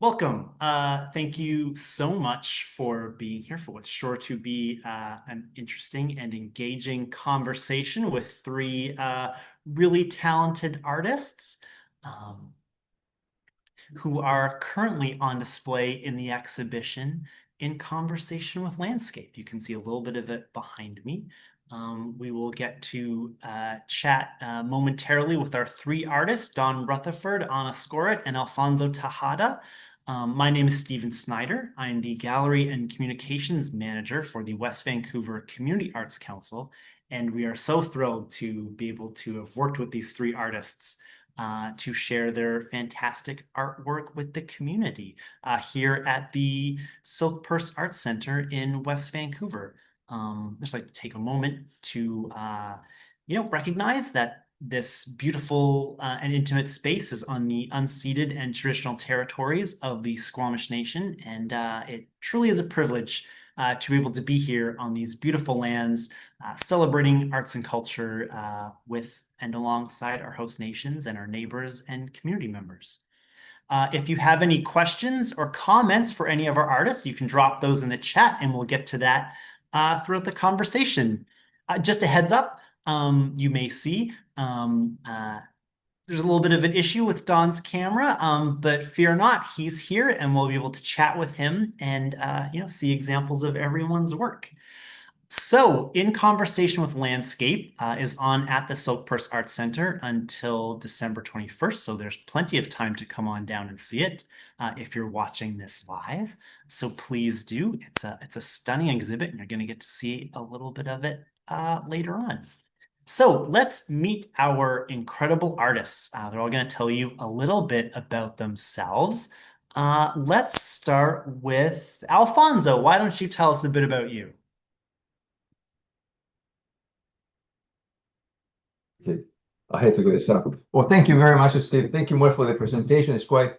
Welcome. Thank you so much for being here for what's sure to be an interesting and engaging conversation with three really talented artists um, who are currently on display in the exhibition In Conversation with Landscape. You can see a little bit of it behind me. We will get to chat momentarily with our three artists, Don Rutherford, Anna Skorut, and Alfonso Tejada. My name is Stephen Snyder. I am the Gallery and Communications Manager for the West Vancouver Community Arts Council, and we are so thrilled to be able to have worked with these three artists to share their fantastic artwork with the community here at the Silk Purse Arts Center in West Vancouver. Just like to take a moment to recognize that this beautiful and intimate space is on the unceded and traditional territories of the Squamish Nation, and it truly is a privilege to be able to be here on these beautiful lands, celebrating arts and culture with and alongside our host nations and our neighbors and community members. If you have any questions or comments for any of our artists, you can drop those in the chat and we'll get to that throughout the conversation. Just a heads up, you may see there's a little bit of an issue with Don's camera, but fear not, he's here and we'll be able to chat with him and see examples of everyone's work. So, In Conversation with Landscape is on at the Silk Purse Arts Center until December 21st, so there's plenty of time to come on down and see it if you're watching this live. So please do. It's a stunning exhibit, and you're going to get to see a little bit of it later on. So let's meet our incredible artists. They're all going to tell you a little bit about themselves. Let's start with Alfonso. Why don't you tell us a bit about you? Okay. I had to go this up. Well, thank you very much, Steve. Thank you more for the presentation. It's quite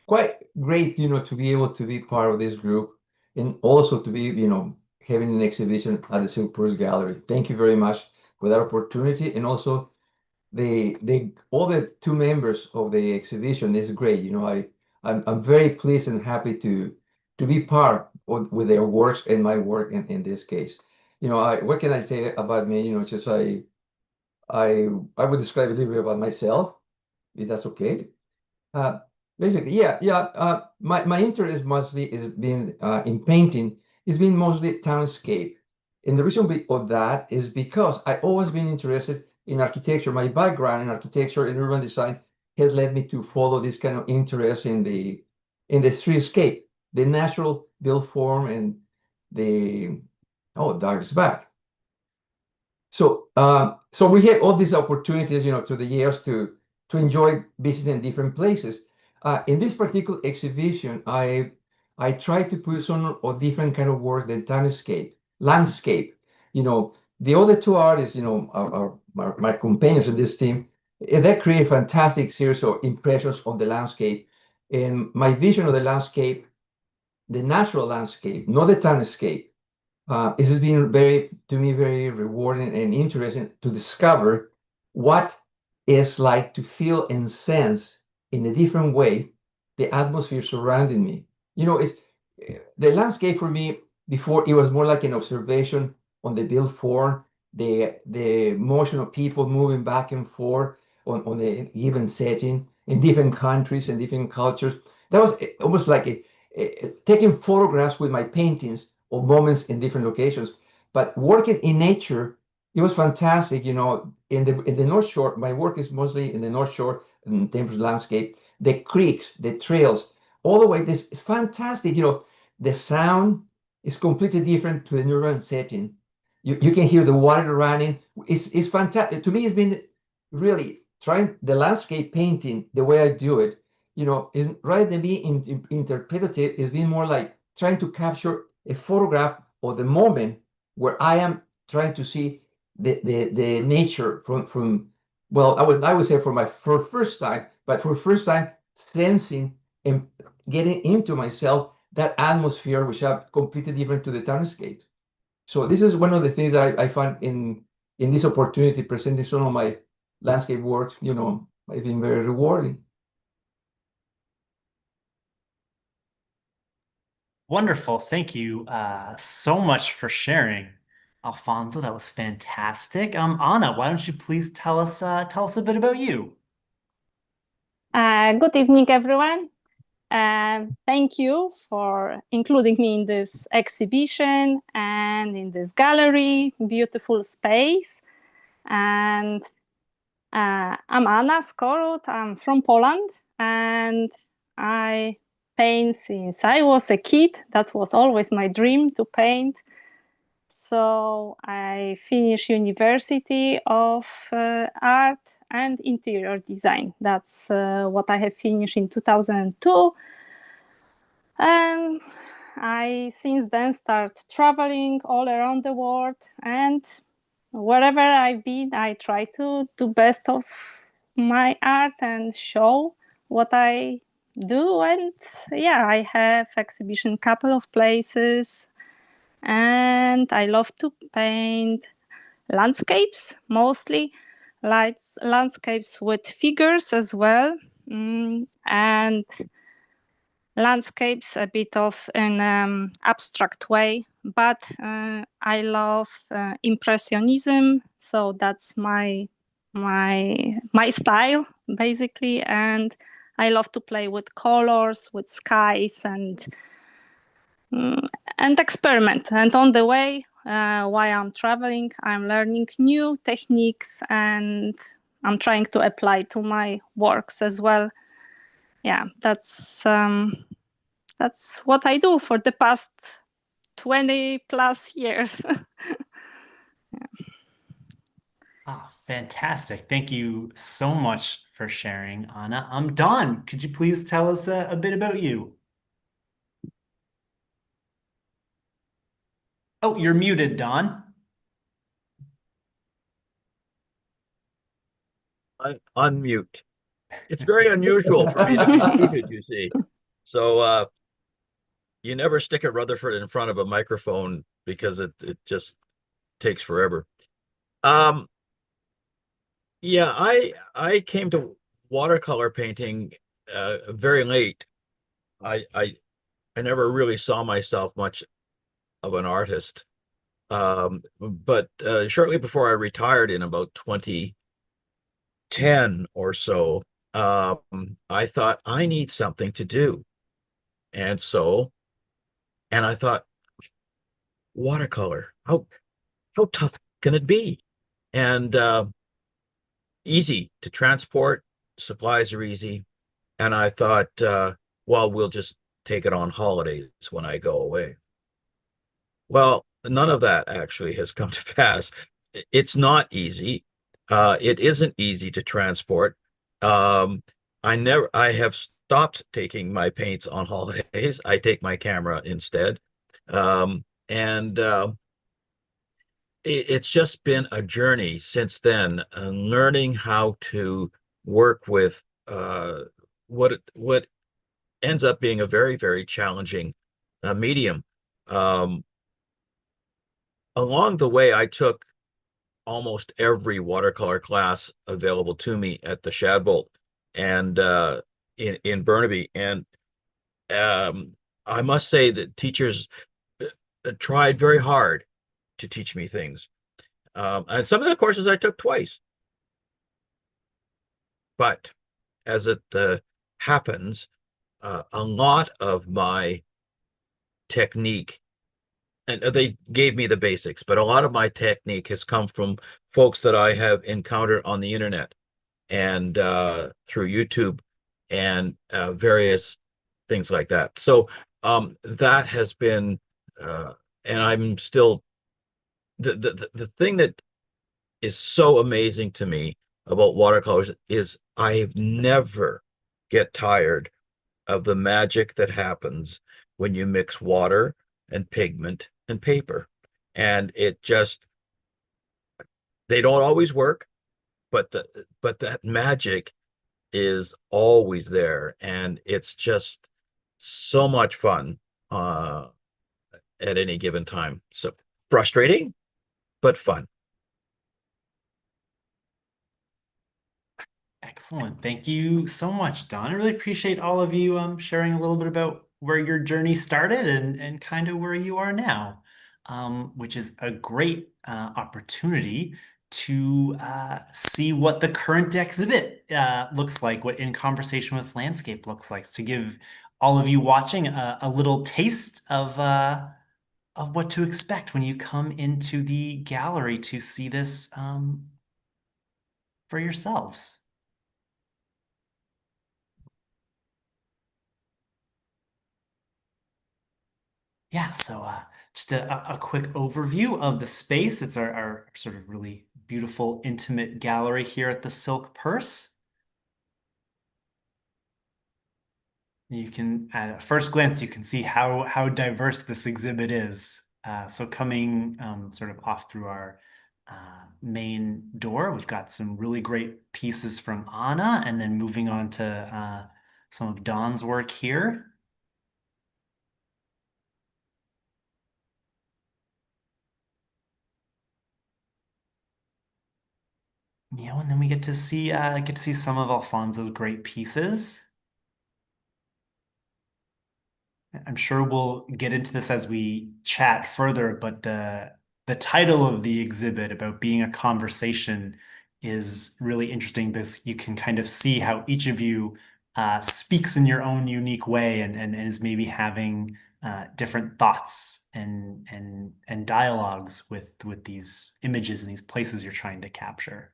great, to be able to be part of this group and also to be, having an exhibition at the Silk Purse Gallery. Thank you very much for that opportunity. And also the all the two members of the exhibition is great. I'm very pleased and happy to be part with their works and my work in this case. What can I say about me? Just I would describe a little bit about myself, if that's okay. Uh, Basically, yeah. My interest mostly is been in painting. It's been mostly townscape, and the reason of that is because I always been interested in architecture. My background in architecture and urban design has led me to follow this kind of interest in the streetscape, the natural built form, and the dark's back. So we had all these opportunities, through the years to enjoy visiting different places. In this particular exhibition, I tried to put some of different kind of work than landscape. The other two artists, are my companions in this team. They create a fantastic series of impressions on the landscape. And my vision of the landscape, the natural landscape, not the landscape, it has been to me, very rewarding and interesting to discover what it's like to feel and sense in a different way the atmosphere surrounding me. It's the landscape for me before it was more like an observation on the built form, the motion of people moving back and forth on the given setting in different countries and different cultures. That was almost like taking photographs with my paintings of moments in different locations. But working in nature, it was fantastic. In the North Shore, my work is mostly in the North Shore, in Tempest landscape, the creeks, the trails, all the way. This is fantastic. The sound is completely different to the urban setting. You can hear the water running. It's fantastic. To me, it's been really trying the landscape painting the way I do it. Is rather than being interpretative, it's been more like trying to capture a photograph of the moment where I am trying to see the nature from well, I would say for first time, but for first time sensing and getting into myself that atmosphere which are completely different to the landscape. So this is one of the things that I find in this opportunity presenting some of my landscape works, I think very rewarding. Wonderful. Thank you so much for sharing, Alfonso. That was fantastic. Anna, why don't you please tell us a bit about you? Good evening, everyone. Thank you for including me in this exhibition and in this gallery, beautiful space. And I'm Anna Skorut. I'm from Poland, and I paint since I was a kid. That was always my dream to paint. So I finished University of Art and Interior Design. That's what I have finished in 2002. And I since then start traveling all around the world, and wherever I've been, I try to do best of my art and show what I do. And yeah, I have exhibition couple of places, and I love to paint landscapes mostly, landscapes with figures as well, and landscapes a bit of an abstract way. But I love impressionism, so that's my style basically, and I love to play with colors, with skies, mm, and experiment. And on the way, while I'm traveling, I'm learning new techniques, and I'm trying to apply to my works as well. Yeah, that's what I do for the past 20 plus years. Ah, fantastic. Thank you so much for sharing, Anna. Don, could you please tell us a bit about you? Oh, you're muted, Don. Unmute. It's very unusual for me to be muted, you see. So you never stick a Rutherford in front of a microphone because it just takes forever. Um, yeah, I came to watercolor painting very late. I, I I never really saw myself much of an artist. But shortly before I retired in about 2010 or so, I thought I need something to do. And so, and I thought, watercolor, how tough can it be? And easy to transport, supplies are easy. And I thought, well, we'll just take it on holidays when I go away. Well, none of that actually has come to pass. It's not easy. It isn't easy to transport. Um, I have stopped taking my paints on holidays. I take my camera instead. And it's just been a journey since then, learning how to work with what ends up being a very, very challenging medium. Um, Along the way, I took almost every watercolor class available to me at the Shadbolt and in Burnaby. And um, I must say that teachers tried very hard to teach me things. And some of the courses I took twice. But as it happens, a lot of my technique, and they gave me the basics, but a lot of my technique has come from folks that I have encountered on the internet and through YouTube and various things like that. So that has been, and I'm still the thing that is so amazing to me about watercolors is I never get tired of the magic that happens when you mix water and pigment and paper. And it just, they don't always work, but that magic is always there. And it's just so much fun at any given time. So frustrating, but fun. Excellent. Thank you so much, Don. I really appreciate all of you sharing a little bit about where your journey started and kind of where you are now, which is a great opportunity to see what the current exhibit looks like, what In Conversation with Landscape looks like, to give all of you watching a little taste of what to expect when you come into the gallery to see this for yourselves. Yeah, so just a quick overview of the space. It's our sort of really beautiful, intimate gallery here at the Silk Purse. You can, at a first glance, you can see how diverse this exhibit is. So coming sort of off through our main door, we've got some really great pieces from Anna, and then moving on to some of Don's work here. Yeah, and then we get to see some of Alfonso's great pieces. I'm sure we'll get into this as we chat further, but the title of the exhibit about being a conversation is really interesting because you can kind of see how each of you speaks in your own unique way and is maybe having different thoughts and dialogues with these images and these places you're trying to capture.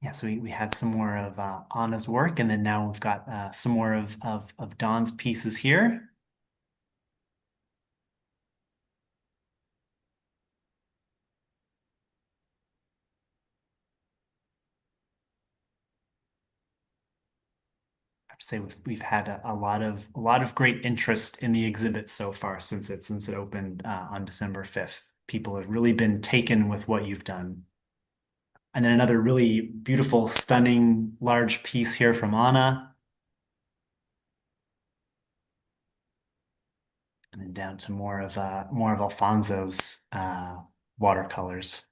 Yeah, so we had some more of Anna's work, and then now we've got some more of Don's pieces here. I have to say we've had a lot of great interest in the exhibit so far since it opened on December 5th. People have really been taken with what you've done. And then another really beautiful, stunning, large piece here from Anna. And then down to more of Alfonso's watercolors.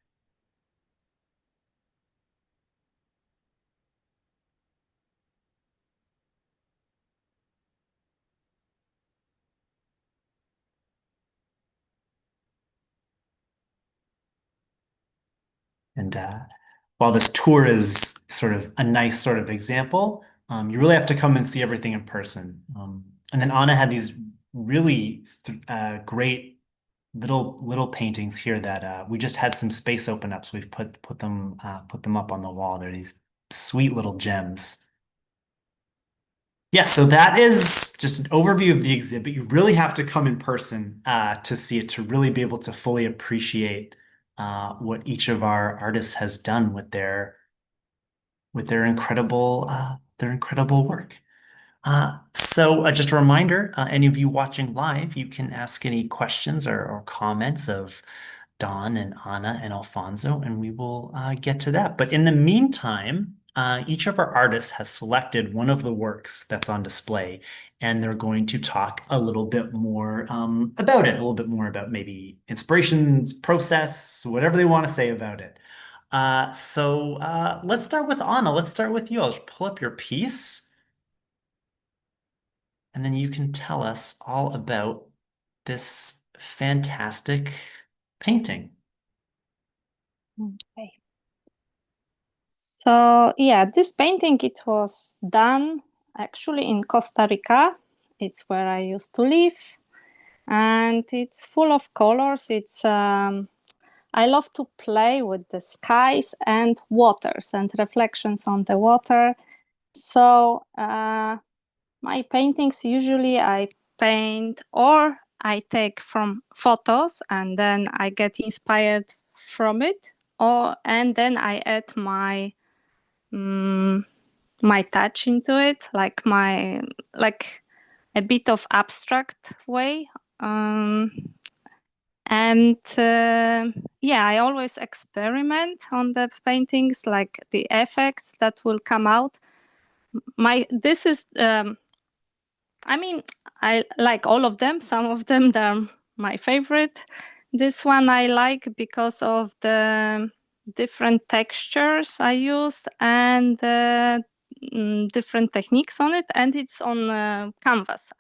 And while this tour is sort of a nice sort of example, you really have to come and see everything in person. And then Anna had these really great little paintings here that we just had some space open up, so we've put them up on the wall. They're these sweet little gems. Yeah, so that is just an overview of the exhibit. You really have to come in person to see it, to really be able to fully appreciate what each of our artists has done with their incredible work. So just a reminder, any of you watching live, you can ask any questions or comments of Don and Anna and Alfonso, and we will get to that. But in the meantime, each of our artists has selected one of the works that's on display, and they're going to talk a little bit more about it, a little bit more about maybe inspirations, process, whatever they want to say about it. So let's start with Anna. Let's start with you. I'll just pull up your piece, and then you can tell us all about this fantastic painting. Okay. So yeah, this painting, it was done actually in Costa Rica. It's where I used to live, and it's full of colors. It's I love to play with the skies and waters and reflections on the water. So my paintings, usually I paint or I take from photos and then I get inspired from it, and then I add my my touch into it, like a bit of abstract way. And yeah, I always experiment on the paintings, like the effects that will come out. This is I mean, I like all of them. Some of them, they're my favorite. This one I like because of the different textures I used and different techniques on it, and it's on canvas.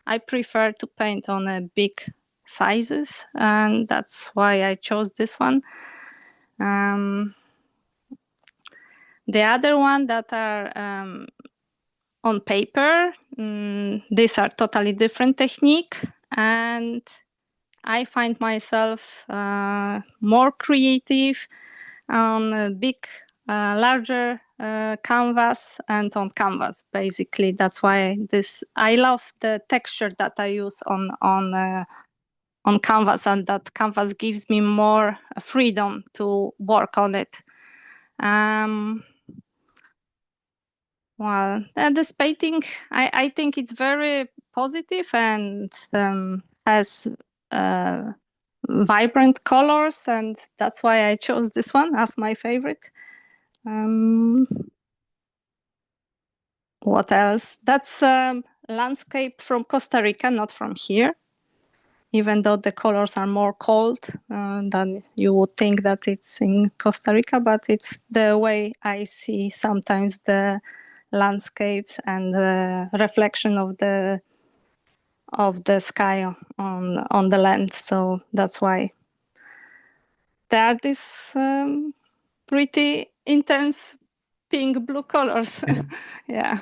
I prefer to paint on big sizes, and that's why I chose this one. The other one that are on paper, these are totally different technique, and I find myself more creative on a big, larger canvas and on canvas. Basically, that's why I love the texture that I use on canvas, and that canvas gives me more freedom to work on it. Well, this painting, I think it's very positive and has vibrant colors, and that's why I chose this one as my favorite. What else? That's landscape from Costa Rica, not from here. Even though the colors are more cold than you would think that it's in Costa Rica, but it's the way I see sometimes the landscapes and the reflection of the sky on the land. So that's why there are these pretty intense pink blue colors. Yeah.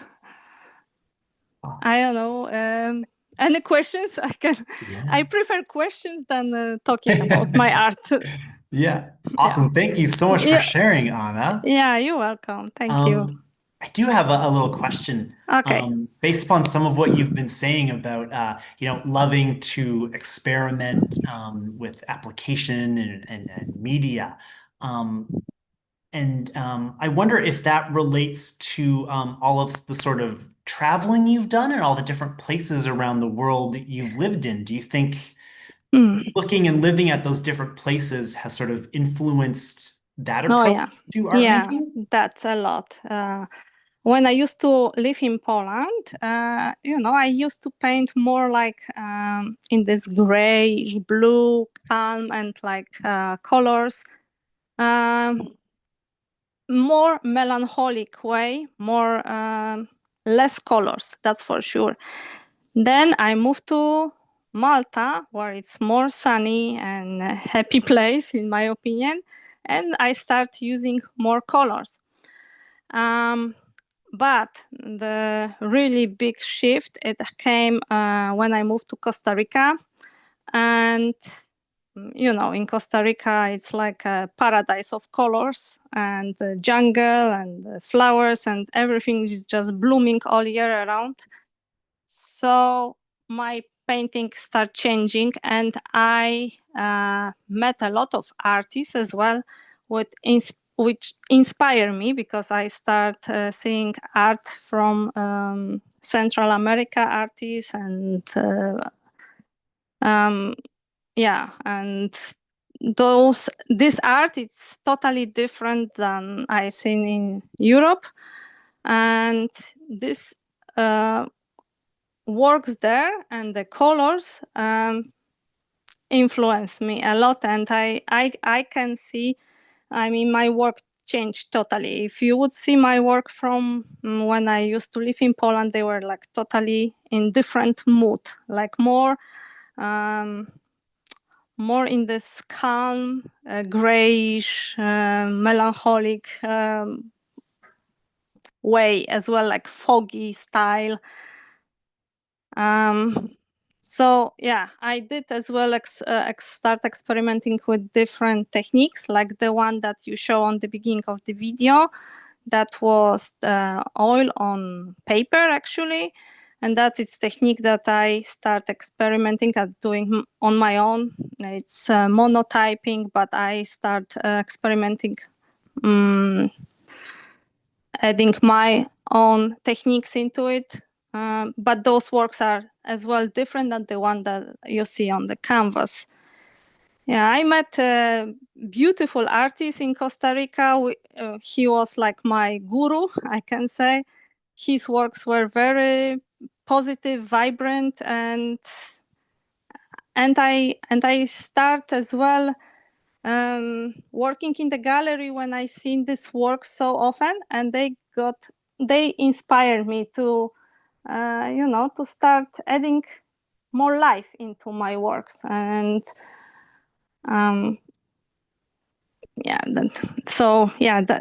I don't know. Any questions? I prefer questions than talking about my art. Yeah. Awesome. Thank you so much for sharing, Anna. Yeah, you're welcome. Thank you. I do have a little question. Okay. Based upon some of what you've been saying about, loving to experiment with application and media. I wonder if that relates to all of the sort of traveling you've done and all the different places around the world you've lived in. Do you think looking and living at those different places has sort of influenced that approach to art making? That's a lot. When I used to live in Poland, I used to paint more like in this grayish blue, calm, and like colors. More melancholic way, more less colors, that's for sure. Then I moved to Malta, where it's more sunny and a happy place, in my opinion, and I start using more colors. But the really big shift, it came when I moved to Costa Rica. And in Costa Rica, it's like a paradise of colors and the jungle and the flowers, and everything is just blooming all year around. So my painting started changing, and I met a lot of artists as well, which inspire me, because I start seeing art from Central America artists and and this art is totally different than I seen in Europe, and this works there, and the colors influence me a lot, and I can see, my work changed totally. If you would see my work from when I used to live in Poland, they were like totally in different mood, like more in this calm, grayish, melancholic way, as well, like foggy style. So yeah, I did as well start experimenting with different techniques, like the one that you show on the beginning of the video. That was oil on paper, actually. And that is technique that I start experimenting at doing on my own. It's monotyping, but I start experimenting, adding my own techniques into it. But those works are as well different than the one that you see on the canvas. Yeah, I met a beautiful artist in Costa Rica. He was like my guru, I can say. His works were very positive, vibrant, and I start as well working in the gallery when I seen this work so often, and they got they inspire me to, to start adding more life into my works. And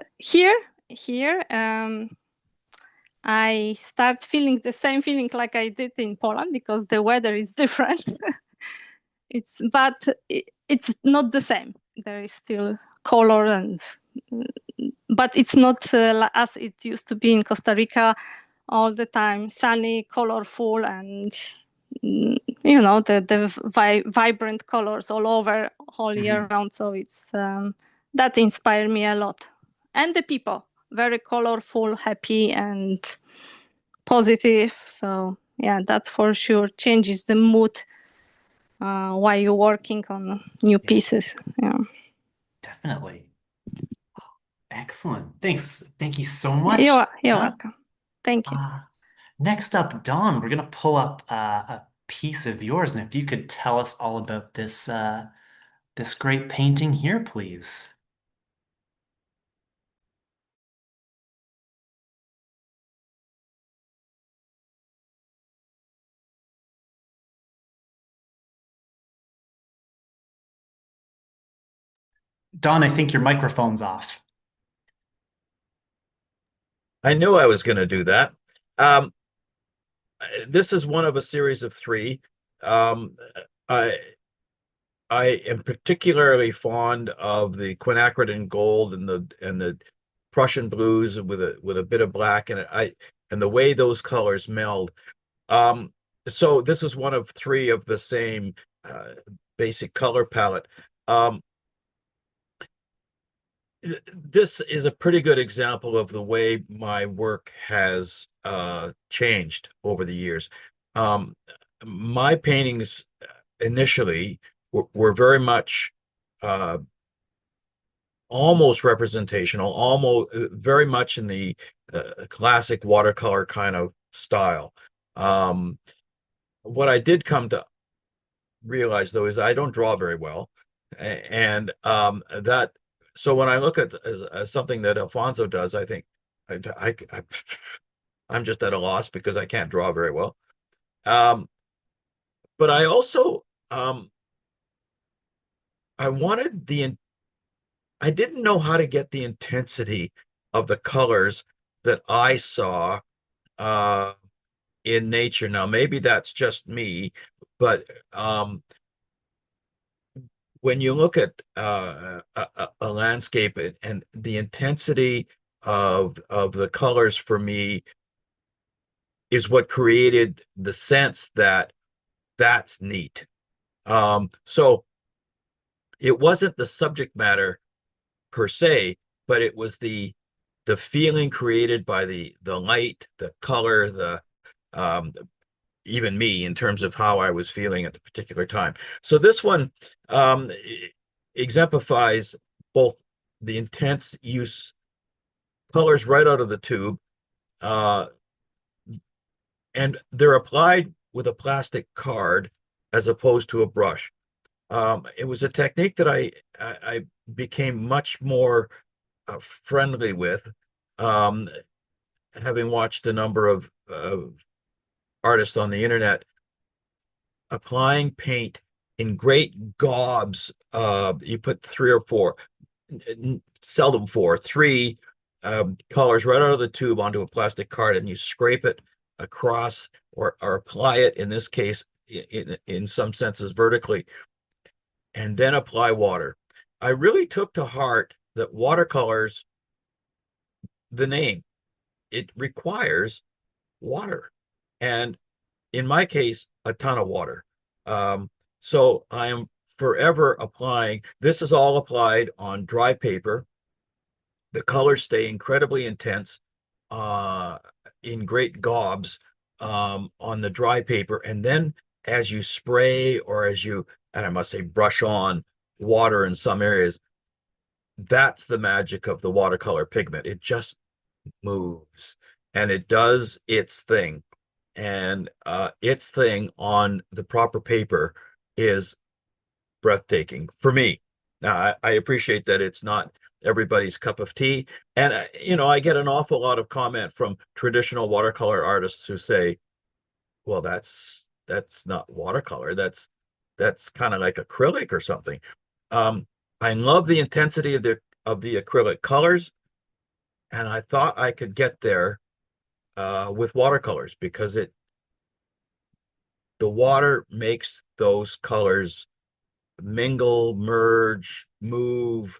here I start feeling the same feeling like I did in Poland, because the weather is different. But it's not the same. There is still color, but it's not as it used to be in Costa Rica, all the time sunny, colorful, and the vibrant colors all over, all year round. So it's that inspired me a lot. And the people, very colorful, happy, and positive. So yeah, that's for sure changes the mood while you're working on new pieces. Yeah, definitely. Excellent. Thanks. Thank you so much. You're welcome. Thank you. Next up, Don, we're gonna pull up a piece of yours, and if you could tell us all about this this great painting here, please. Don, I think your microphone's off. I knew I was going to do that. This is one of a series of three. I am particularly fond of the quinacridone gold and the Prussian blues with a bit of black in it. And the way those colors meld. So this is one of three of the same basic color palette. This is a pretty good example of the way my work has changed over the years. My paintings initially were very much almost representational, almost very much in the classic watercolor kind of style. What I did come to realize, though, is I don't draw very well, and that. So when I look at something that Alfonso does, I think I'm just at a loss because I can't draw very well. But I also I didn't know how to get the intensity of the colors that I saw in nature. Now, maybe that's just me, but when you look at a landscape and the intensity of the colors for me is what created the sense that that's neat. So it wasn't the subject matter per se, but it was the feeling created by the light, the color, the even me in terms of how I was feeling at the particular time. So this one exemplifies both the intense use, colors right out of the tube, and they're applied with a plastic card as opposed to a brush. It was a technique that I became much more friendly with, having watched a number of artists on the internet applying paint in great gobs. You put three or four, seldom four, three colors right out of the tube onto a plastic card, and you scrape it across or apply it, in this case, in some senses vertically, and then apply water. I really took to heart that watercolors, the name, it requires water. And in my case, a ton of water. So I am forever applying. This is all applied on dry paper. The colors stay incredibly intense in great gobs on the dry paper. And then as you spray or as you, and I must say, brush on water in some areas, that's the magic of the watercolor pigment. It just moves and it does its thing. And its thing on the proper paper is breathtaking for me. Now, I appreciate that it's not everybody's cup of tea. And I get an awful lot of comment from traditional watercolor artists who say, well, that's not watercolor. That's kind of like acrylic or something. I love the intensity of the acrylic colors, and I thought I could get there with watercolors because the water makes those colors mingle, merge, move,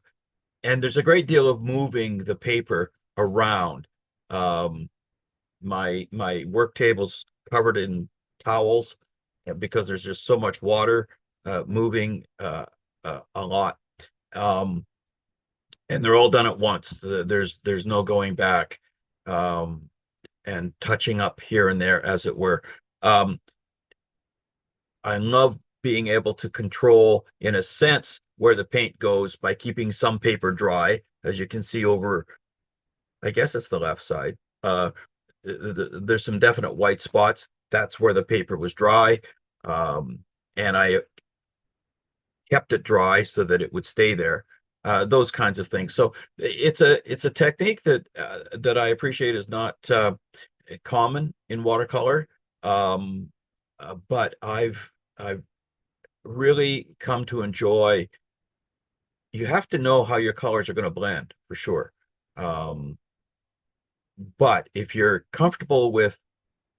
and there's a great deal of moving the paper around. My work table's covered in towels because there's just so much water moving a lot. And they're all done at once. There's no going back and touching up here and there, as it were. I love being able to control, in a sense, where the paint goes by keeping some paper dry, as you can see over, I guess it's the left side. There's some definite white spots. That's where the paper was dry. And I kept it dry so that it would stay there. Those kinds of things. So it's a technique that I appreciate is not common in watercolor. But I've really come to enjoy. You have to know how your colors are going to blend for sure. But if you're comfortable with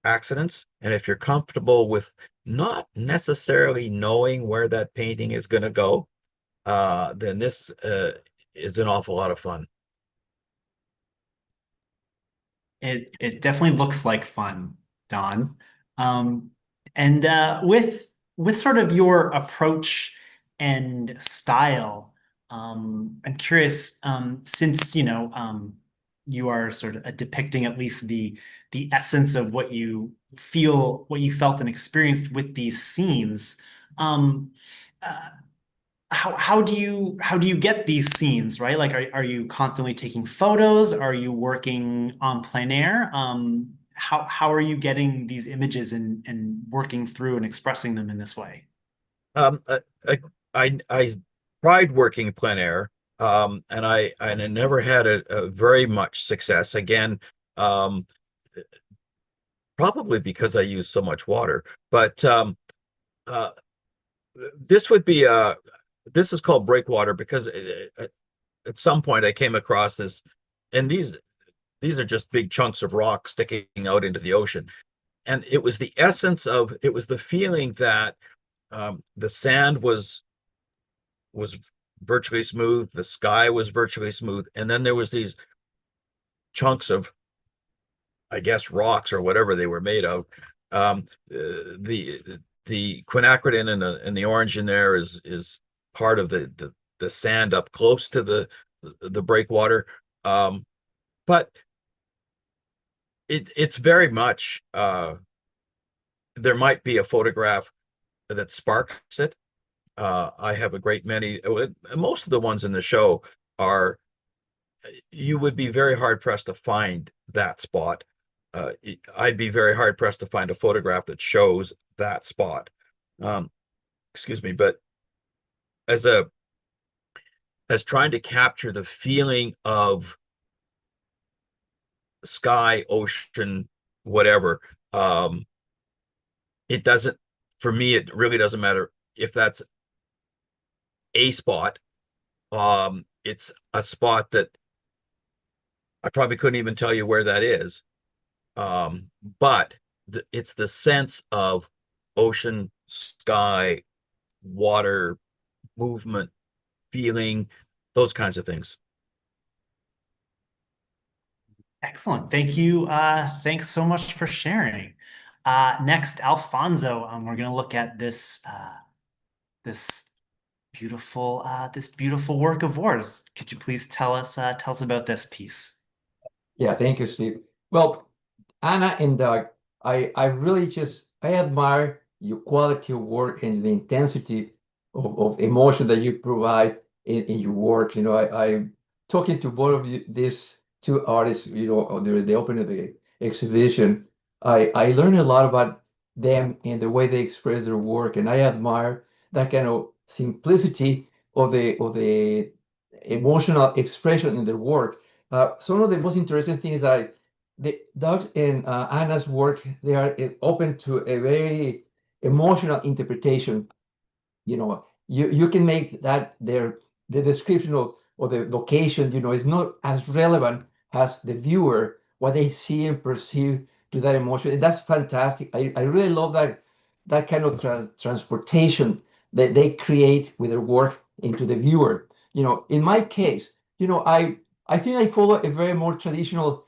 accidents, and if you're comfortable with not necessarily knowing where that painting is going to go, then this is an awful lot of fun. It definitely looks like fun, Don. And with sort of your approach and style, I'm curious, since you are sort of depicting at least the essence of what you feel, what you felt and experienced with these scenes. Uh, how do you get these scenes, right? Like, are you constantly taking photos? Are you working on plein air? How are you getting these images and working through and expressing them in this way? Um, I tried working plein air, and I never had a very much success. Again, probably because I use so much water. But uh, this would be this is called breakwater because at some point I came across this, and these are just big chunks of rock sticking out into the ocean. And it was the essence of it was the feeling that the sand was virtually smooth, the sky was virtually smooth, and then there was these chunks of, I guess, rocks or whatever they were made of. The quinacridone and the orange in there is part of the sand up close to the breakwater. But it's very much there might be a photograph that sparks it. I have a great many. Most of the ones in the show are, you would be very hard pressed to find that spot. I'd be very hard pressed to find a photograph that shows that spot. Excuse me, but as trying to capture the feeling of sky, ocean, whatever, it doesn't, for me, it really doesn't matter if that's a spot. It's a spot that I probably couldn't even tell you where that is. But it's the sense of ocean, sky, water, movement, feeling, those kinds of things. Excellent. Thank you. Thanks so much for sharing. Next, Alfonso, we're going to look at this beautiful work of yours. Could you please tell us about this piece? Yeah, thank you, Steve. Well, Anna and Doug, I really I admire your quality of work and the intensity of emotion that you provide in your work. I talking to both of you, these two artists, during the opening of the exhibition, I learned a lot about them and the way they express their work, and I admire that kind of simplicity of the emotional expression in their work. Some of the most interesting things that the Doug's and Anna's work, they are open to a very emotional interpretation. You can make that the description of the location, is not as relevant as the viewer, what they see and perceive to that emotion. And that's fantastic. I really love that kind of transportation that they create with their work into the viewer. In my case, I think I follow a very more traditional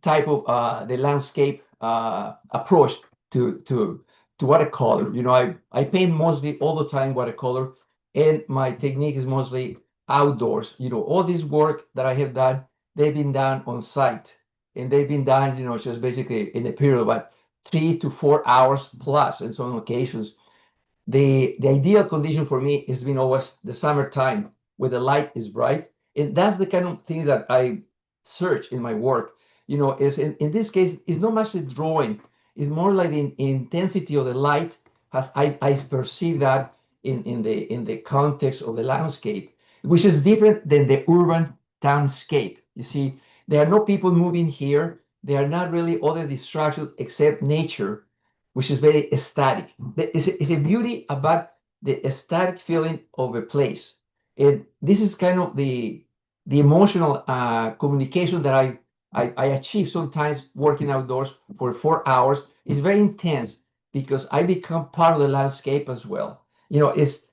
type of the landscape approach to watercolor. I paint mostly all the time watercolor, and my technique is mostly outdoors. All this work that I have done, they've been done on site, and they've been done, just basically in a period of about 3 to 4 hours plus in some occasions. The ideal condition for me has been always the summertime where the light is bright. And that's the kind of thing that I search in my work. Is in this case, it's not much the drawing, it's more like the intensity of the light as I perceive that in the context of the landscape, which is different than the urban townscape. You see, there are no people moving here. There are not really other distractions except nature, which is very static. It's a beauty about the static feeling of a place. And this is kind of the emotional communication that I achieve sometimes working outdoors for 4 hours. It's very intense because I become part of the landscape as well. It's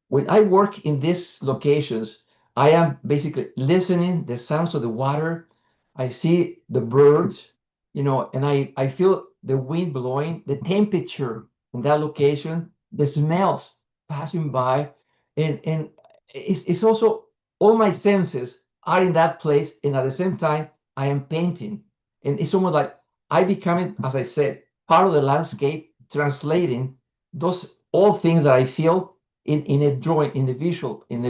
when I work in these locations, I am basically listening the sounds of the water. I see the birds, and I feel the wind blowing, the temperature in that location, the smells passing by, and it's also all my senses are in that place, and at the same time I am painting, and it's almost like I becoming, as I said, part of the landscape, translating those all things that I feel in a drawing, in a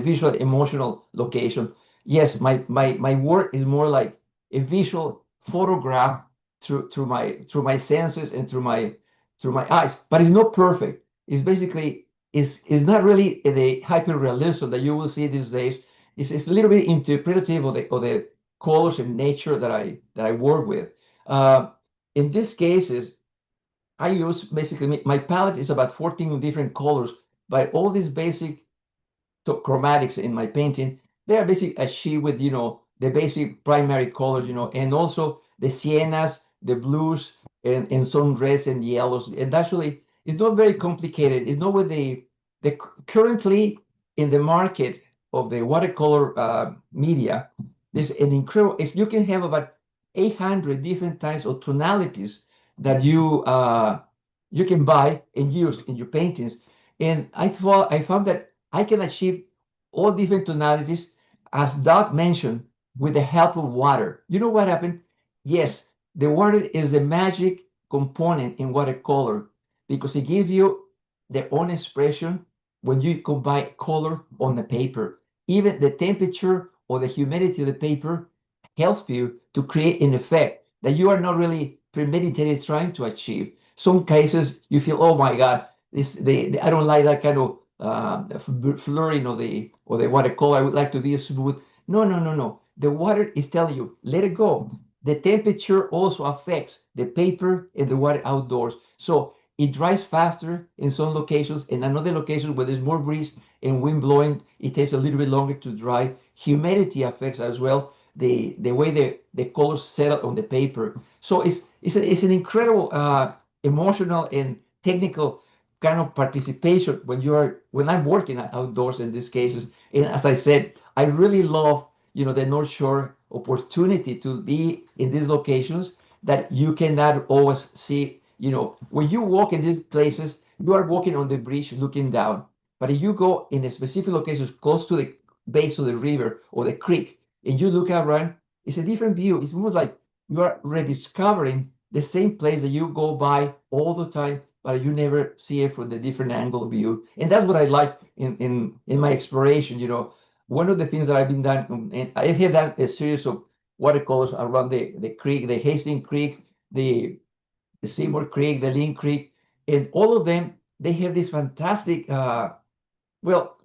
visual emotional location. Yes, my work is more like a visual photograph through my senses and through my eyes, but it's not perfect. It's basically is not really the hyper realism that you will see these days. It's a little bit interpretative of the colors and nature that I work with. uh, in these cases, I use basically my palette is about 14 different colors, but all these basic chromatics in my painting, they are basically achieved with, the basic primary colors, and also the siennas, the blues, and some reds and yellows. And actually, it's not very complicated. It's not with the currently in the market of the watercolor media. There's an incredible, you can have about 800 different types of tonalities that you can buy and use in your paintings. And I found that I can achieve all different tonalities, as Doc mentioned, with the help of water. You know what happened? Yes, the water is the magic component in watercolor because it gives you the own expression when you combine color on the paper. Even the temperature or the humidity of the paper helps you to create an effect that you are not really premeditated trying to achieve. Some cases you feel, oh my God, I don't like that kind of flurrying of the watercolor. I would like to be smooth. No, no, no, no. The water is telling you, let it go. The temperature also affects the paper and the water outdoors. So it dries faster in some locations. In another location where there's more breeze and wind blowing, it takes a little bit longer to dry. Humidity affects as well the way the colors settle on the paper. So it's an incredible emotional and technical kind of participation when I'm working outdoors in these cases. And as I said, I really love the North Shore opportunity to be in these locations that you cannot always see. When you walk in these places, you are walking on the bridge looking down. But if you go in a specific locations close to the base of the river or the creek, and you look around, it's a different view. It's almost like you are rediscovering the same place that you go by all the time, but you never see it from the different angle view. And that's what I like in my exploration. One of the things that I've been done, and I have done a series of watercolors around the creek, the Hastings Creek, the Seymour Creek, the Lynn Creek, and all of them, they have this fantastic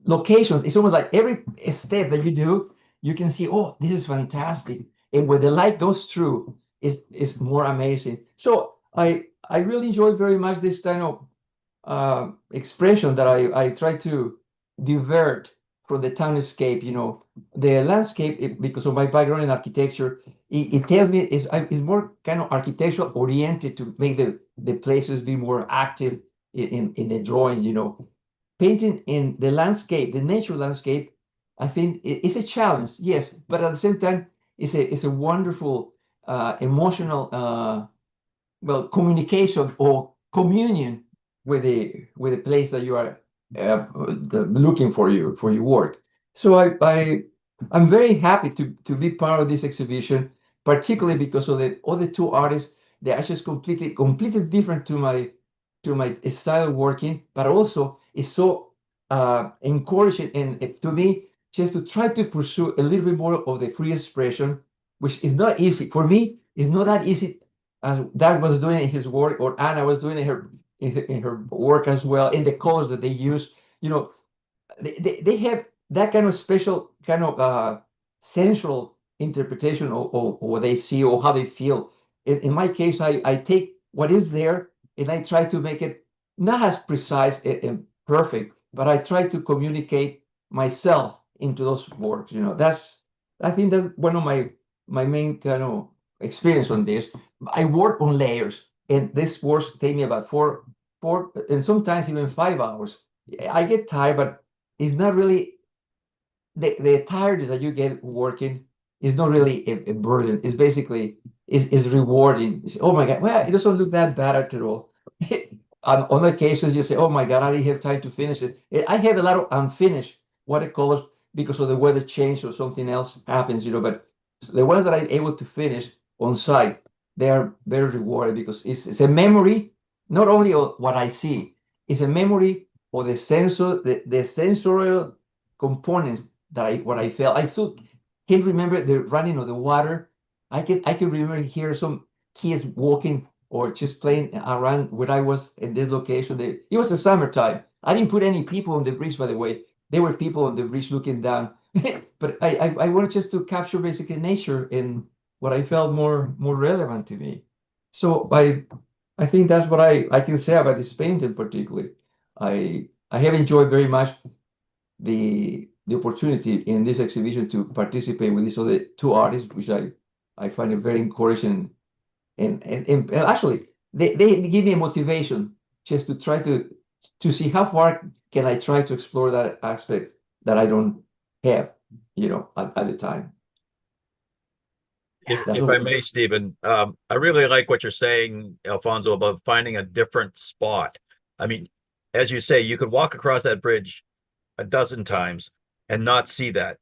locations. It's almost like every step that you do, you can see, oh, this is fantastic. And when the light goes through, it's more amazing. So I really enjoy very much this kind of expression that I try to divert from the townscape. The landscape, because of my background in architecture, it tells me it's more kind of architectural oriented to make the places be more active in the drawing. Painting in the landscape, the nature landscape, I think it's a challenge, yes, but at the same time, it's a wonderful emotional communication or communion with the place that you are looking for your work. So I'm very happy to be part of this exhibition, particularly because of the other two artists. They are just completely different to my style of working, but also it's so encouraging and to me just to try to pursue a little bit more of the free expression, which is not easy for me. It's not that easy as Doug was doing in his work, or Anna was doing in her work as well, in the colors that they use. They have that kind of special kind of sensual interpretation of what they see or how they feel. In my case, I take what is there and I try to make it not as precise and perfect, but I try to communicate myself into those works. I think that's one of my main kind of experience on this. I work on layers, and this works take me about four, and sometimes even 5 hours. I get tired, but it's not really the tiredness that you get working is not really a burden. It's basically is rewarding. Oh my God, well, it doesn't look that bad at all. On occasions you say, oh my God, I didn't have time to finish it. I have a lot of unfinished watercolors because of the weather change or something else happens, but the ones that I'm able to finish on site, they are very rewarding because it's a memory, not only of what I see, it's a memory of the sensorial components that what I felt. I still can remember the running of the water. I can remember here some kids walking or just playing around where I was in this location. It was the summertime. I didn't put any people on the bridge, by the way. There were people on the bridge looking down. But I wanted just to capture basically nature and what I felt more relevant to me. So I think that's what I can say about this painting particularly. I have enjoyed very much the opportunity in this exhibition to participate with these other two artists, which I find it very encouraging. And actually, they give me a motivation just to try to see how far can I try to explore that aspect that I don't have, at the time. If I may, Stephen, I really like what you're saying, Alfonso, about finding a different spot. I mean, as you say, you could walk across that bridge a dozen times and not see that.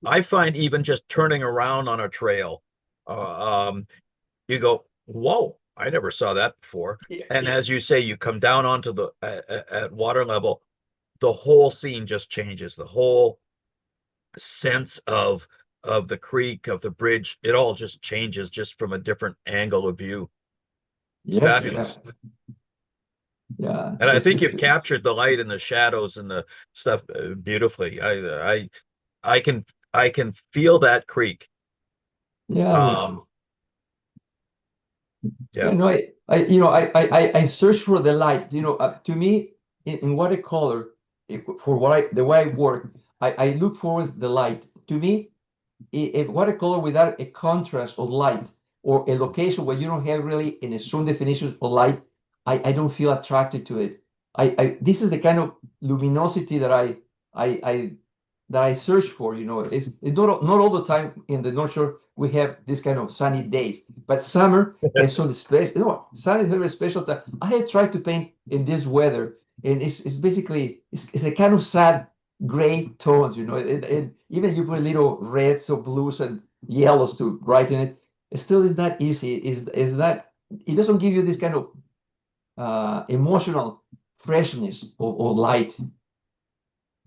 I find even just turning around on a trail, you go, whoa, I never saw that before. And as you say, you come down onto the at water level, the whole scene just changes. The whole sense of the creek, of the bridge, it all just changes just from a different angle of view. It's fabulous. Yeah. And I think you've captured the light and the shadows and the stuff beautifully. I can feel that creek. Yeah. Yeah. No, I search for the light. To me, in watercolor, for the way I work, I look for the light. To me, if watercolor without a contrast of light or a location where you don't have really a strong definition of light, I don't feel attracted to it. This is the kind of luminosity that I search for. It's not all the time in the North Shore we have this kind of sunny days, but summer is so special. Sun is very special. I have tried to paint in this weather, and it's basically it's a kind of sad gray tones. And even you put little reds or blues and yellows to brighten it, it still is not easy. Is that it doesn't give you this kind of emotional freshness or light.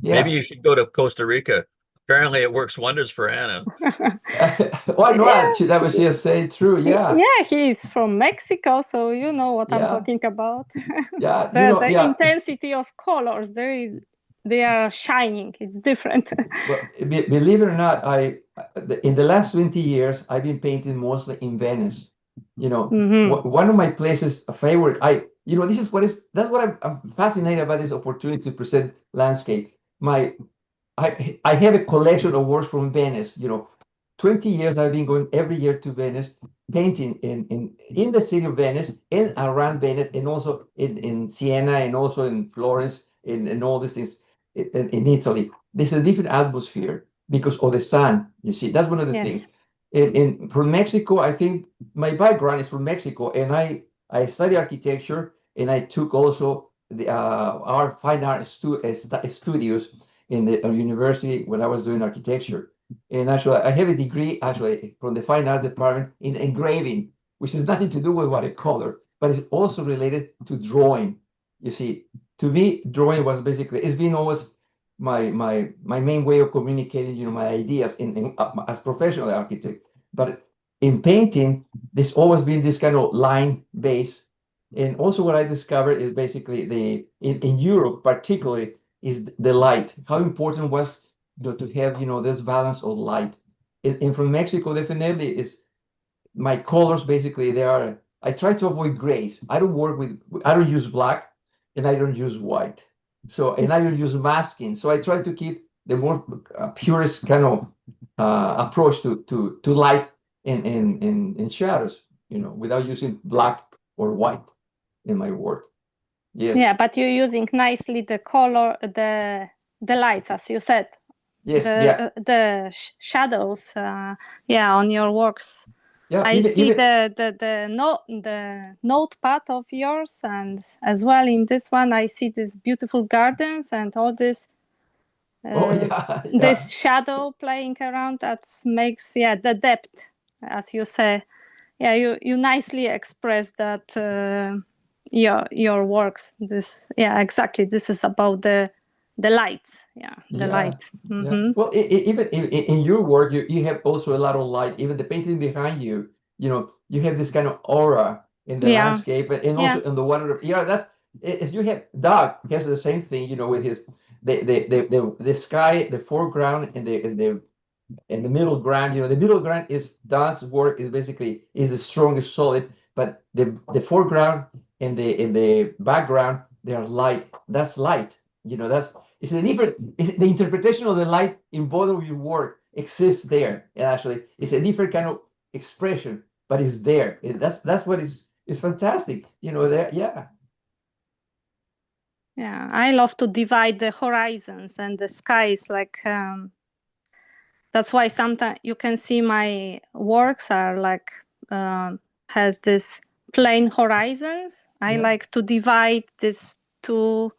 Yeah. Maybe you should go to Costa Rica. Apparently, it works wonders for Anna. Why not? That was just saying true. Yeah. Yeah, he's from Mexico, so you know what I'm talking about. Yeah. The intensity of colors. There is they are shining. It's different. Well, believe it or not, in the last 20 years, I've been painting mostly in Venice. One of my places, a favorite, that's what I'm fascinated about this opportunity to present landscape. I have a collection of works from Venice. 20 years I've been going every year to Venice, painting in the city of Venice and around Venice, and also in Siena, and also in Florence, and all these things in Italy. There's a different atmosphere because of the sun. You see, that's one of the things. From Mexico, I think my background is from Mexico, and I studied architecture, and I took also our fine art studios in the university when I was doing architecture. And actually, I have a degree actually from the fine arts department in engraving, which has nothing to do with watercolor, but it's also related to drawing. You see, to me, drawing was basically, it's been always my main way of communicating, my ideas as professional architect. But in painting, there's always been this kind of line base. And also what I discovered is basically in Europe particularly is the light. How important was to have this balance of light. And from Mexico, definitely is my colors. Basically, I try to avoid grays. I don't use black, and I don't use white. And I don't use masking. So I try to keep the more purest kind of approach to light and shadows. Without using black or white in my work. Yes. Yeah, but you're using nicely the color, the lights, as you said. Yes, the shadows, on your works. Yeah, I see the notepad of yours, and as well in this one, I see these beautiful gardens and all this. This shadow playing around that makes the depth, as you say. Yeah, you nicely express that your works. Exactly. This is about the lights. The light. Mm-hmm. Well, even in your work, you have also a lot of light. Even the painting behind you, you have this kind of aura in the landscape, and also in the water. That's as you have. Doug has the same thing, with his the sky, the foreground, and the middle ground. The middle ground is Don's work is basically the strongest solid, but the foreground and the background, they are light. That's light. It's a different. The interpretation of the light in both of your work exists there. And actually, it's a different kind of expression, but it's there. That's what is fantastic. There. Yeah, I love to divide the horizons and the skies. That's why sometimes you can see my works are has this plain horizons. I like to divide this to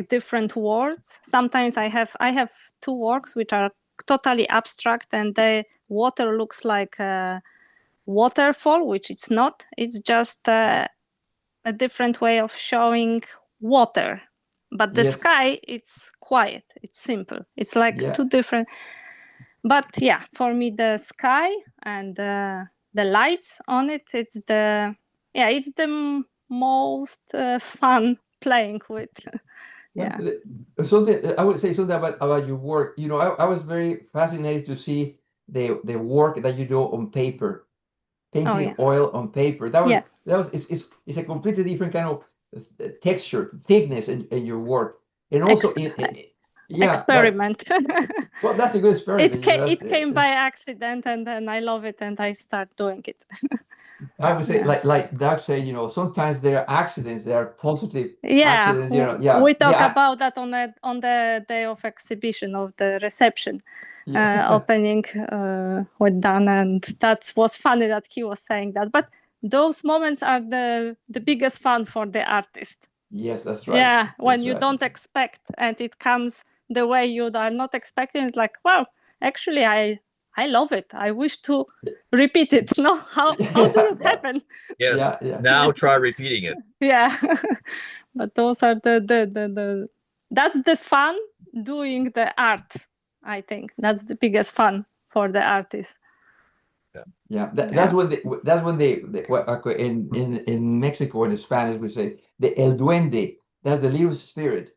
different worlds. Sometimes I have two works which are totally abstract, and the water looks like a waterfall, which it's not. It's just a different way of showing water. But the sky, it's quiet, it's simple. It's like two different. But for me, the sky and the lights on it, it's the most fun playing with. Something I would say something about your work. I was very fascinated to see the work that you do on paper, painting oil on paper. It's a completely different kind of texture, thickness in your work, and also experiment. Well, that's a good experiment. It came by accident, and then I love it, and I start doing it. I would say, like Doug said, sometimes there are accidents, there are positive accidents. We talk about that on the day of exhibition, of the reception opening with Don, and that was funny that he was saying that. But those moments are the biggest fun for the artist. Yes, that's right. Yeah, when you don't expect and it comes the way you are not expecting, it's like, wow, actually I love it. I wish to repeat it. No, how did it happen? Yes. Now try repeating it. Yeah, but those are the that's the fun doing the art. I think that's the biggest fun for the artist. That's when in Mexico in Spanish we say the el duende. That's the little spirit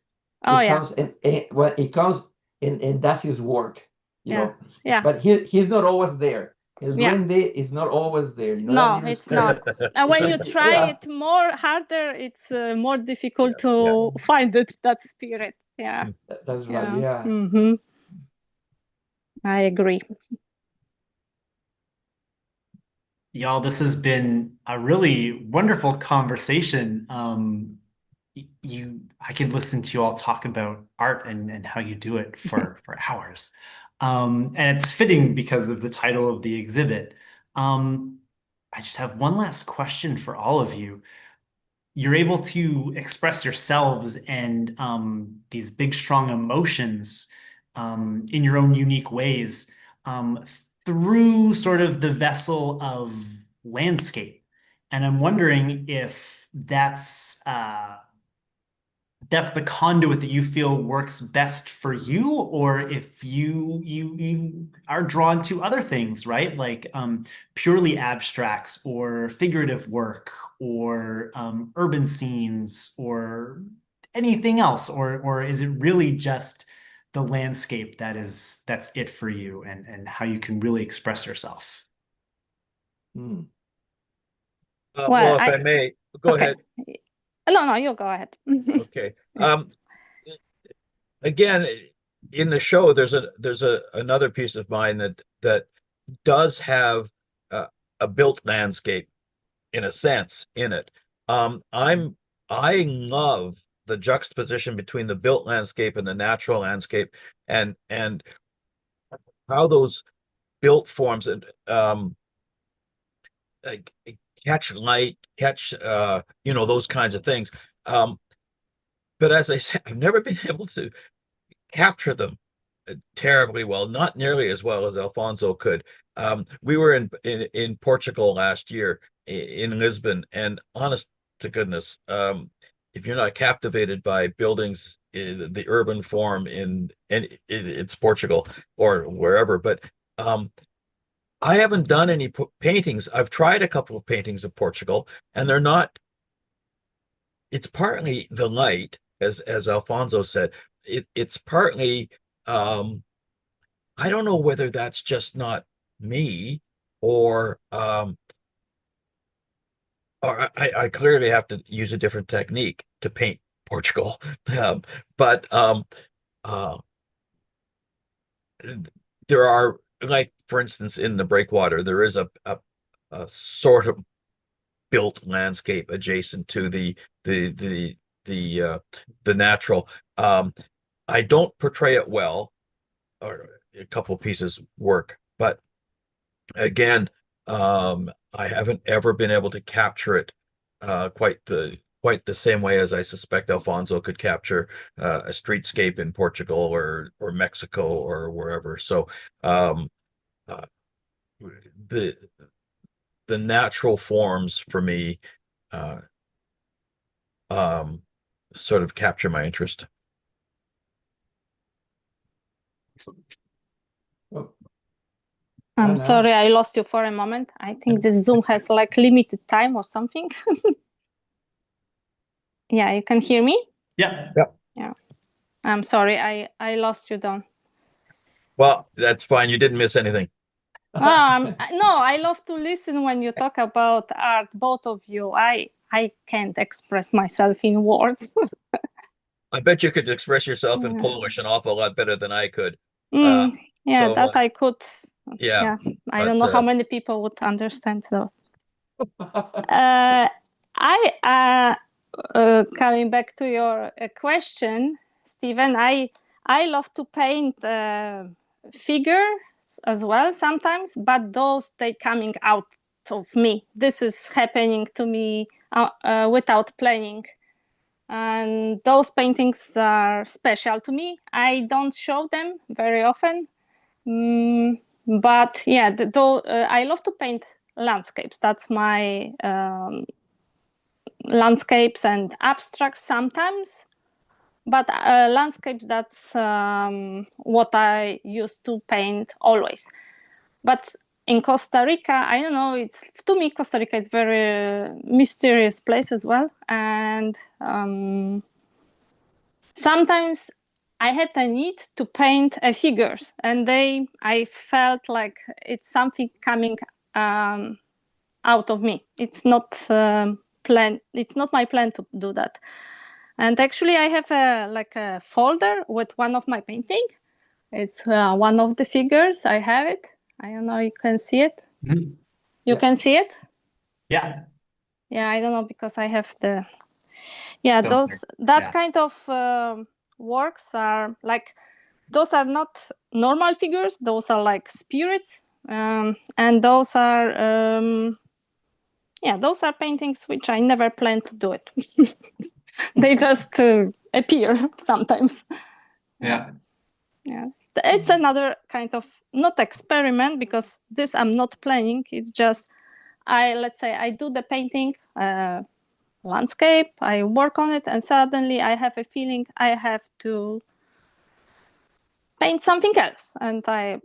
Oh, it yeah. comes well, it comes and does his work, you know. Yeah. But he's not always there. El Yeah. duende is not always there. You know No, that it's not. And when you try it more harder, it's more difficult to find that spirit. Yeah. That's right. Yeah. Mm-hmm. I agree. Y'all, this has been a really wonderful conversation. I could listen to you all talk about art and how you do it for hours. And it's fitting because of the title of the exhibit. I just have one last question for all of you. You're able to express yourselves and these big, strong emotions in your own unique ways um, through sort of the vessel of landscape. And I'm wondering if that's the conduit that you feel works best for you, or if you are drawn to other things, right? Like purely abstracts or figurative work or urban scenes or anything else, or is it really just the landscape that's it for you and how you can really express yourself? Hmm. Well, if I may, go ahead. No, you go ahead. Okay. Again, in the show, there's another piece of mine that does have a built landscape in a sense in it. I love the juxtaposition between the built landscape and the natural landscape, and how those built forms and like, catch light, catch those kinds of things. But as I said, I've never been able to capture them terribly well, not nearly as well as Alfonso could. We were in Portugal last year in Lisbon, and honest to goodness, if you're not captivated by buildings in the urban form it's Portugal or wherever, but I haven't done any paintings. I've tried a couple of paintings of Portugal, and they're not. It's partly the light, as Alfonso said. It's partly I don't know whether that's just not me or I clearly have to use a different technique to paint Portugal. But uh, there are, like, for instance, in the breakwater, there is a sort of built landscape adjacent to the natural. I don't portray it well, or a couple of pieces work, but again, I haven't ever been able to capture it quite the same way as I suspect Alfonso could capture a streetscape in Portugal or Mexico or wherever. So um, uh, the the natural forms for me uh, um, sort of capture my interest. I'm sorry, I lost you for a moment. I think the Zoom has like limited time or something. Yeah, you can hear me? Yeah. Yeah. I'm sorry, I lost you, Don. Well, that's fine. You didn't miss anything. No, I love to listen when you talk about art, both of you. I can't express myself in words. I bet you could express yourself in Polish an awful lot better than I could. Yeah, that I could. Yeah. I don't know how many people would understand though. Coming back to your question, Stephen, I love to paint figures as well sometimes, but those they coming out of me. This is happening to me without planning. And those paintings are special to me. I don't show them very often. But yeah, I love to paint landscapes. That's my landscapes and abstracts sometimes. But landscapes, that's what I used to paint always. But in Costa Rica, I don't know, to me, Costa Rica is very mysterious place as well. And sometimes I had a need to paint figures, and I felt like it's something coming out of me. It's not plan. It's not my plan to do that. And actually, I have a folder with one of my painting. It's one of the figures. I have it. I don't know. You can see it. Mhm. You can see it. Yeah. Yeah, I don't know because I have the. Yeah, Filter. that Yeah. kind of works are like, those are not normal figures. Those are like spirits, and those are those are paintings which I never planned to do it. They just appear sometimes. Yeah. Yeah, it's another kind of not experiment, because this I'm not planning. It's just let's say I do the painting landscape, I work on it, and suddenly I have a feeling I have to paint something else, and I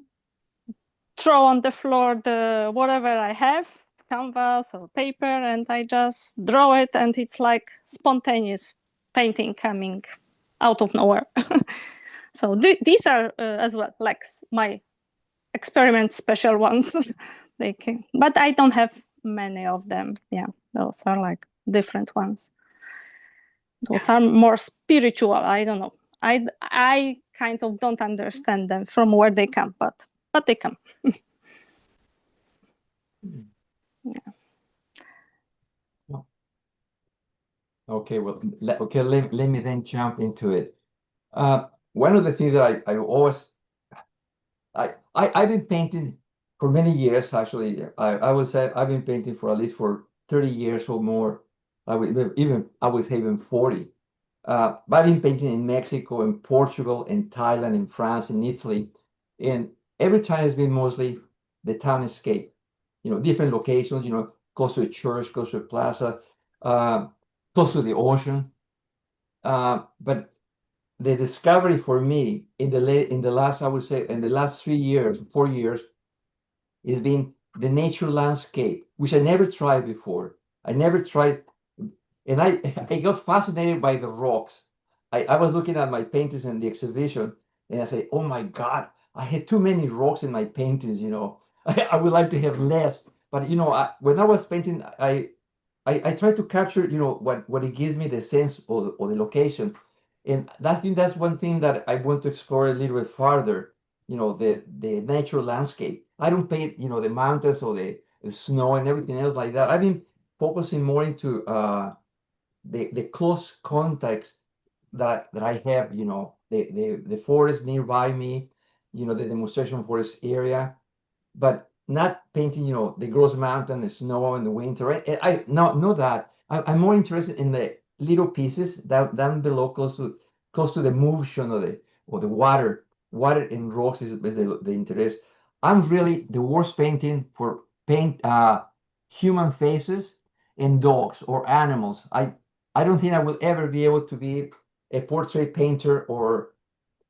throw on the floor the whatever I have, canvas or paper, and I just draw it, and it's like spontaneous painting coming out of nowhere. So these are as well like my experiment special ones. They can, but I don't have many of them. Yeah, those are like different ones. Those are more spiritual. I don't know. I kind of don't understand them from where they come, but they come. Yeah. Okay, well, let me then jump into it. One of the things that I always, I've been painting for many years, actually. I would say I've been painting for at least for 30 years or more. I would say even 40. But I've been painting in Mexico, in Portugal, in Thailand, in France, in Italy. And every time it's been mostly the townscape, different locations, close to a church, close to a plaza, close to the ocean. But the discovery for me in the last, I would say, in the last 3 years, 4 years, has been the nature landscape, which I never tried before. I never tried, and I got fascinated by the rocks. I was looking at my paintings in the exhibition, and I say, oh my God, I had too many rocks in my paintings, I would like to have less. But when I was painting, I try to capture, what it gives me the sense of the location. And I think that's one thing that I want to explore a little bit farther, the natural landscape. I don't paint, the mountains or the snow and everything else like that. I've been focusing more into the close context that I have, the forest nearby me, the demonstration forest area, but not painting, the gross mountain, the snow in the winter. I know that. I'm more interested in the little pieces down below, close to the motion of the water. Water and rocks is the interest. I'm really the worst painting for human faces and dogs or animals. I don't think I will ever be able to be a portrait painter or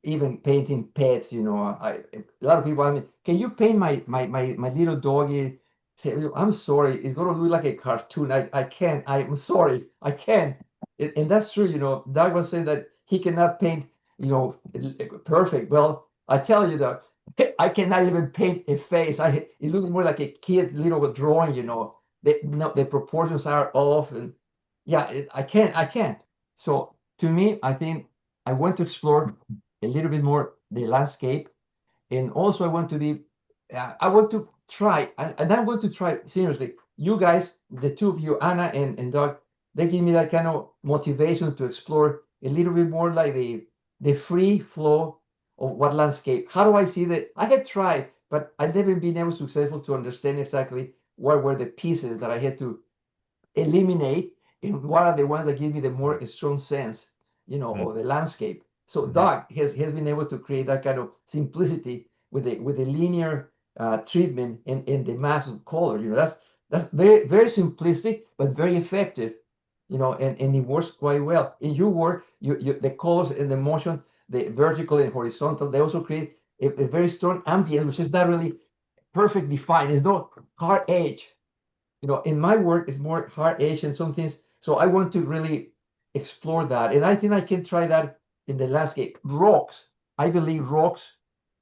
even painting pets. A lot of people, I mean, can you paint my little doggy? Say, I'm sorry, it's gonna look like a cartoon. I can't. I'm sorry, I can't. And that's true. Doug was saying that he cannot paint, perfect. Well, I tell you that I cannot even paint a face. It looks more like a kid little drawing. The proportions are off, and yeah, I can't. So to me, I think I want to explore a little bit more the landscape, and also I want to try, and I want to try seriously. You guys, the two of you, Anna and Doug, they give me that kind of motivation to explore a little bit more like the free flow of what landscape. How do I see that? I had tried, but I've never been able successful to understand exactly what were the pieces that I had to eliminate, and what are the ones that give me the more strong sense, of the landscape. So Doug has been able to create that kind of simplicity with a linear treatment and the mass of color. That's very very simplistic but very effective. And it works quite well. In your work, the colors and the motion, the vertical and horizontal, they also create a very strong ambience, which is not really perfect defined. There's no hard edge. In my work, it's more hard edge and some things. So I want to really explore that, and I think I can try that in the landscape. Rocks, I believe rocks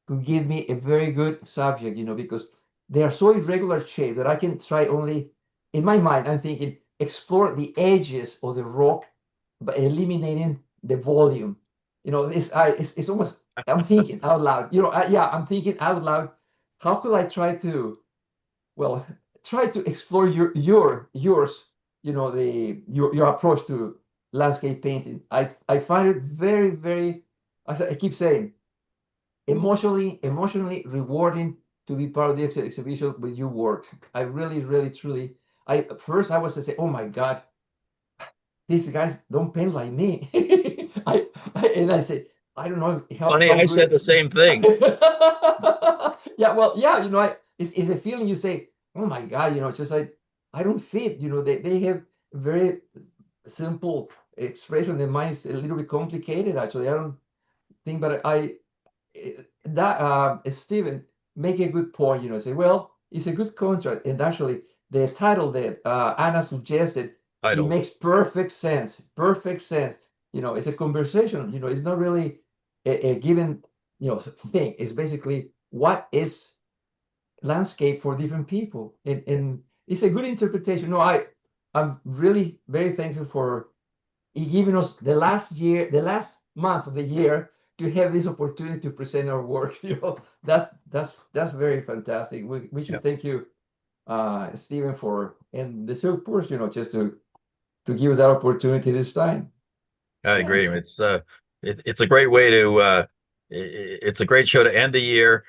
could give me a very good subject, because they are so irregular shape that I can try only, in my mind, I'm thinking, explore the edges of the rock by eliminating the volume. It's almost, I'm thinking out loud, I'm thinking out loud, how could I try to, well, try to explore yours, your approach to landscape painting. I find it very, very, as I keep saying, emotionally rewarding to be part of the exhibition with your work. I really, really, truly. At first I was to say, oh my God, these guys don't paint like me. And I said, I don't know Funny, how I good. said the same thing. Yeah, well, yeah, it's a feeling you say, oh my God, it's just like I don't fit. They have very simple expression. Their mind is a little bit complicated, actually. I don't think, but Stephen make a good point. Say, well, it's a good contract, and actually, the title that Anna suggested, it Title. makes perfect sense. Perfect sense. It's a conversation. It's not really a given thing. It's basically what is landscape for different people, and it's a good interpretation. I'm really very thankful for giving us the last month of the year to have this opportunity to present our work. That's very fantastic. We should Yep. thank you, Stephen, and the Silk Purse, just to give us that opportunity this time. I agree. Yes. It's a great way to it's a great show to end the year,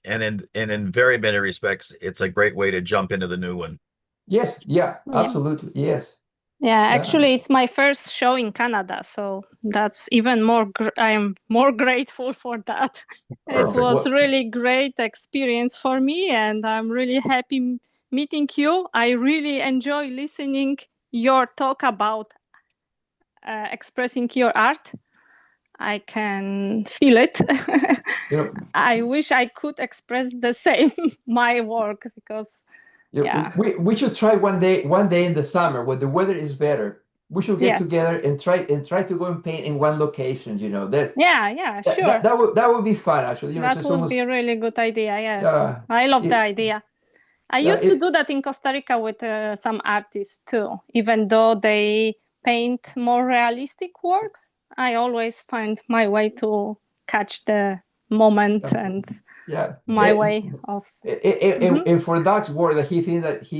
and in very many respects, it's a great way to jump into the new one. Yes, yeah, Yeah. absolutely, yes. Yeah, actually, it's my first show in Canada, so that's even more. I am more grateful for that. It Perfect. was Well, really great experience for me, and I'm really happy meeting you. I really enjoy listening your talk about expressing your art. I can feel it. I wish I could express the same my work, because yeah. we should try one day in the summer when the weather is better. We should get Yes. together and try to go and paint in one location. Yeah, sure. That would be fun, actually. That would be a really good idea. Yes, Yeah, I love the idea. I used to it- do that in Costa Rica with some artists too. Even though they paint more realistic works, I always find my way to catch the moment and yeah. my way of. And for Doc's work, that he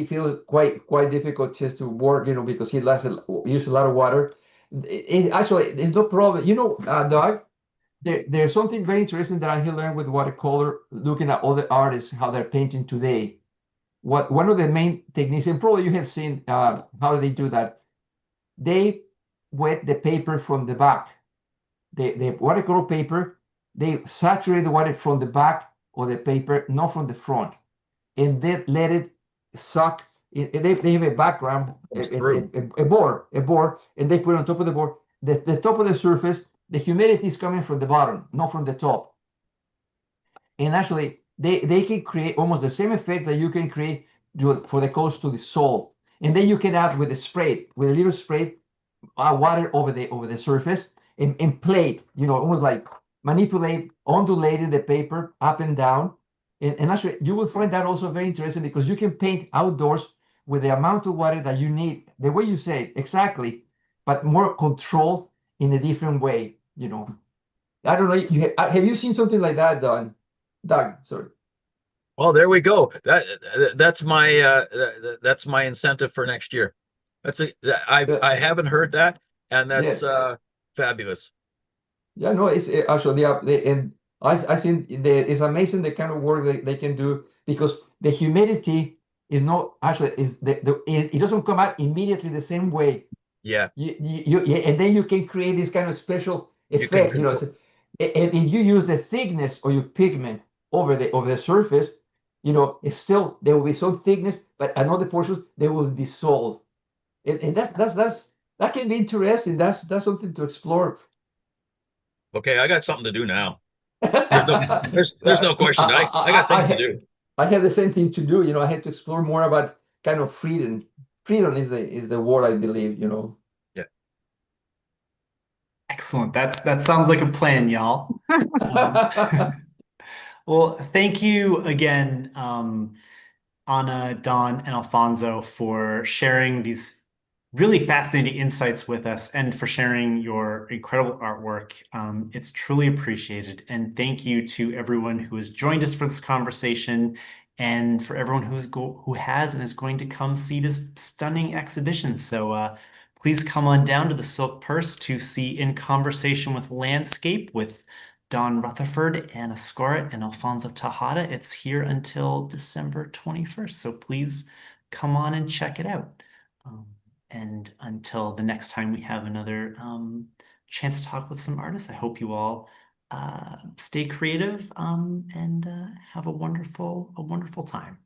feels quite difficult just to work, because he uses a lot of water. Actually, there's no problem. Doc, there's something very interesting that I learned with watercolor, looking at all the artists, how they're painting today. One of the main techniques, and probably you have seen how they do that. They wet the paper from the back. The watercolor paper, they saturate the water from the back of the paper, not from the front, and then let it suck. They have a background, a board, and they put it on top of the board. The top of the surface, the humidity is coming from the bottom, not from the top. And actually, they can create almost the same effect that you can create for the coast to dissolve. And then you can add with a little spray, water over the surface, and plate, almost like manipulate, undulating the paper up and down. And actually, you will find that also very interesting, because you can paint outdoors with the amount of water that you need, the way you say it, exactly, but more control in a different way. I don't know. Have you seen something like that, Doug? Sorry. Well, there we go. That's my incentive for next year. I haven't heard that, and that's fabulous. Yeah, no, it's actually and I think it's amazing the kind of work they can do, because the humidity is not actually it doesn't come out immediately the same way. Yeah. And then you can create this kind of special effect, and if you use the thickness of your pigment over the surface, it's still there will be some thickness, but another portion they will dissolve. And that can be interesting. That's something to explore. Okay, I got something to do now. There's no question. I got things to do. I have the same thing to do. I had to explore more about kind of freedom. Freedom is the word, I believe. Yeah. Excellent. Excellent. That sounds like a plan, y'all. Well, thank you again, Anna, Don, and Alfonso, for sharing these really fascinating insights with us and for sharing your incredible artwork. It's truly appreciated. And thank you to everyone who has joined us for this conversation and for everyone who has and is going to come see this stunning exhibition. So please come on down to the Silk Purse to see In Conversation with Landscape with Don Rutherford, Anna Skorut, and Alfonso Tejada. It's here until December 21st. So please come on and check it out. And until the next time we have another chance to talk with some artists, I hope you all stay creative and have a wonderful time.